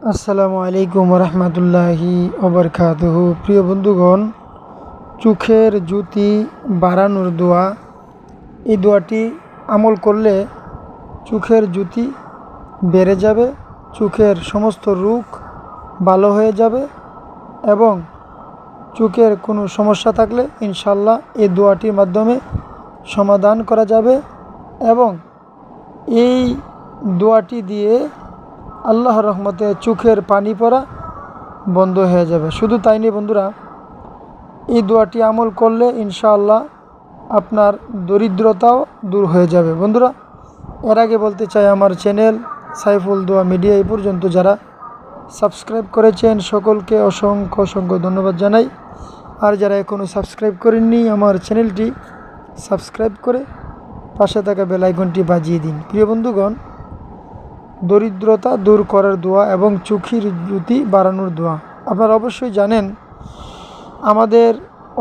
আসসালামু আলাইকুম রহমতুল্লাহি ওবরকাতুহু। প্রিয় বন্ধুগণ, চোখের জ্যোতি বাড়ানোর দোয়া, এই দোয়াটি আমল করলে চোখের জ্যোতি বেড়ে যাবে, চোখের সমস্ত রোগ ভালো হয়ে যাবে এবং চোখের কোনো সমস্যা থাকলে ইনশাল্লাহ এই দোয়াটির মাধ্যমে সমাধান করা যাবে এবং এই দোয়াটি দিয়ে আল্লাহর রহমতে চোখের পানি পড়া বন্ধ হয়ে যাবে। শুধু তাই নয় বন্ধুরা, এই দোয়াটি আমল করলে ইনশাআল্লাহ আপনার দরিদ্রতাও দূর হয়ে যাবে। বন্ধুরা, এর আগে বলতে চাই, আমার চ্যানেল সাইফুল দোয়া মিডিয়া এই পর্যন্ত যারা সাবস্ক্রাইব করেছেন সকলকে অসংখ্য অসংখ্য ধন্যবাদ জানাই। আর যারা এখনও সাবস্ক্রাইব করেননি আমার চ্যানেলটি সাবস্ক্রাইব করে পাশে থাকা বেল আইকনটি বাজিয়ে দিন। প্রিয় বন্ধুগণ, দরিদ্রতা দূর করার দোয়া এবং চোখের জ্যোতি বাড়ানোর দোয়া। আপনারা অবশ্যই জানেন, আমাদের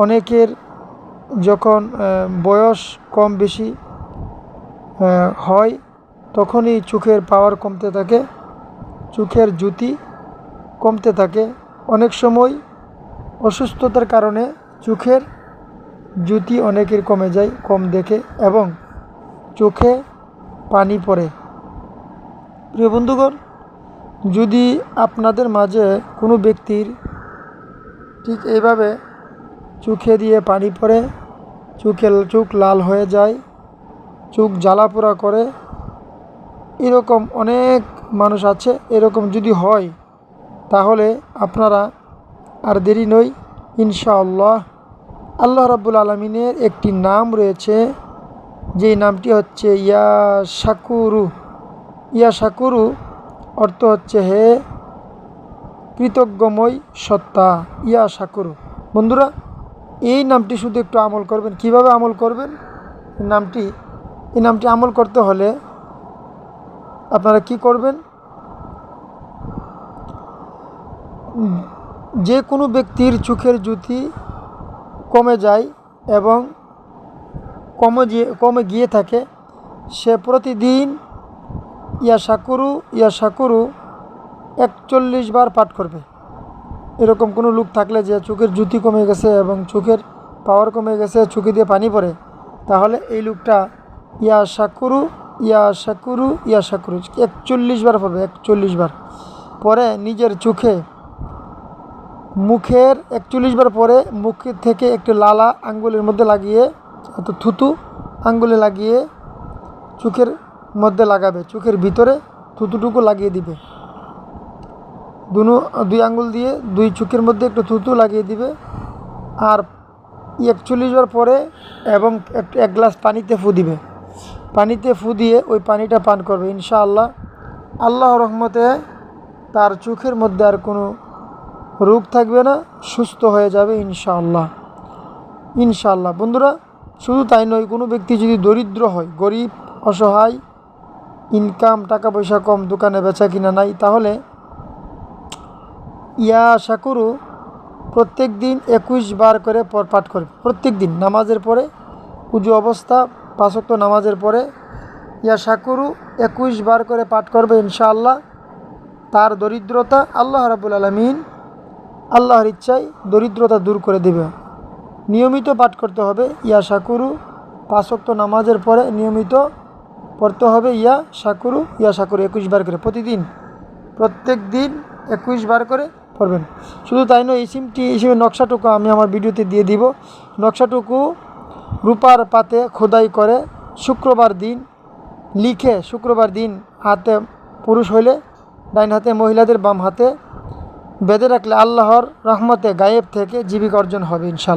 অনেকের যখন বয়স কম বেশি হয় তখনই চোখের পাওয়ার কমতে থাকে, চোখের জ্যোতি কমতে থাকে। অনেক সময় অসুস্থতার কারণে চোখের জ্যোতি অনেকের কমে যায়, কম দেখে এবং চোখে পানি পড়ে। প্রিয় বন্ধুগণ, যদি আপনাদের মাঝে কোনো ব্যক্তির ঠিক এইভাবে চোখে দিয়ে পানি পড়ে, চোখ লাল হয়ে যায়, চোখ জ্বালাপোড়া করে, এরকম অনেক মানুষ আছে। এরকম যদি হয় তাহলে আপনারা আর দেরি নয়, ইনশাআল্লাহ আল্লাহ রাব্বুল আলামিনের একটি নাম রয়েছে, যেই নামটি হচ্ছে ইয়া শাকুরু। ইয়া শাকুরু অর্থ হচ্ছে হে কৃতজ্ঞময় সত্তা, ইয়া শাকুরু। বন্ধুরা, এই নামটি শুধু একটু আমল করবেন। কিভাবে আমল করবেন? এই নামটি আমল করতে হলে আপনারা কি করবেন? যে কোনো ব্যক্তির চোখের জ্যোতি কমে যায় এবং কমে গিয়ে থাকে, সে প্রতিদিন ইয়া শাকুরু 41 বার পাঠ করবে। এরকম কোনো লোক থাকলে যে চোখের জ্যোতি কমে গেছে এবং চোখের পাওয়ার কমে গেছে, চোখে দিয়ে পানি পড়ে, তাহলে এই লোকটা ইয়া শাকুরু 41 বার পড়বে। 41 বার পরে নিজের মুখের 41 বার পরে মুখ থেকে একটু লালা আঙ্গুলের মধ্যে লাগিয়ে, থুতু আঙ্গুলে লাগিয়ে চোখের মধ্যে লাগাবে, চোখের ভিতরে থুতুটুকু লাগিয়ে দিবে। দুই আঙ্গুল দিয়ে দুই চোখের মধ্যে একটু থুতু লাগিয়ে দিবে। আর 41 বার পরে এবং এক গ্লাস পানিতে ফু দিবে। পানিতে ফু দিয়ে ওই পানিটা পান করবে। ইনশাআল্লাহ আল্লাহর রহমতে তার চোখের মধ্যে আর কোনো রোগ থাকবে না, সুস্থ হয়ে যাবে ইনশাআল্লাহ। বন্ধুরা, শুধু তাই নয়, কোনো ব্যক্তি যদি দরিদ্র হয়, গরিব, অসহায়, ইনকাম টাকা পয়সা কম, দোকানে বেচা কিনা নাই, তাহলে ইয়া শাকুরু প্রত্যেক দিন 21 বার করে পাঠ করবে। প্রত্যেক দিন নামাজের পরে, উজু অবস্থা 5 ওয়াক্ত নামাজের পরে ইয়া শাকুরু 21 বার করে পাঠ করবে। ইনশাআল্লাহ তার দরিদ্রতা আল্লাহ রাব্বুল আলামিন আল্লাহর ইচ্ছায় দরিদ্রতা দূর করে দেবে। নিয়মিত পাঠ করতে হবে ইয়া শাকুরু। 5 ওয়াক্ত নামাজের পরে নিয়মিত পড়তে হবে ইয়া শাকুরু 21 বার করে প্রত্যেক দিন 21 বার করে পড়বেন। শুধু তাই নয়, এই সিমের নকশাটুকু আমি আমার ভিডিওতে দিয়ে দিব। নকশাটুকু রূপার পাতে খোদাই করে শুক্রবার দিন হাতে পুরুষ হইলে ডাইন হাতে, মহিলাদের বাম হাতে বেঁধে রাখলে আল্লাহর রহমতে গায়েব থেকে জীবিকা অর্জন হবে ইনশাআল্লাহ।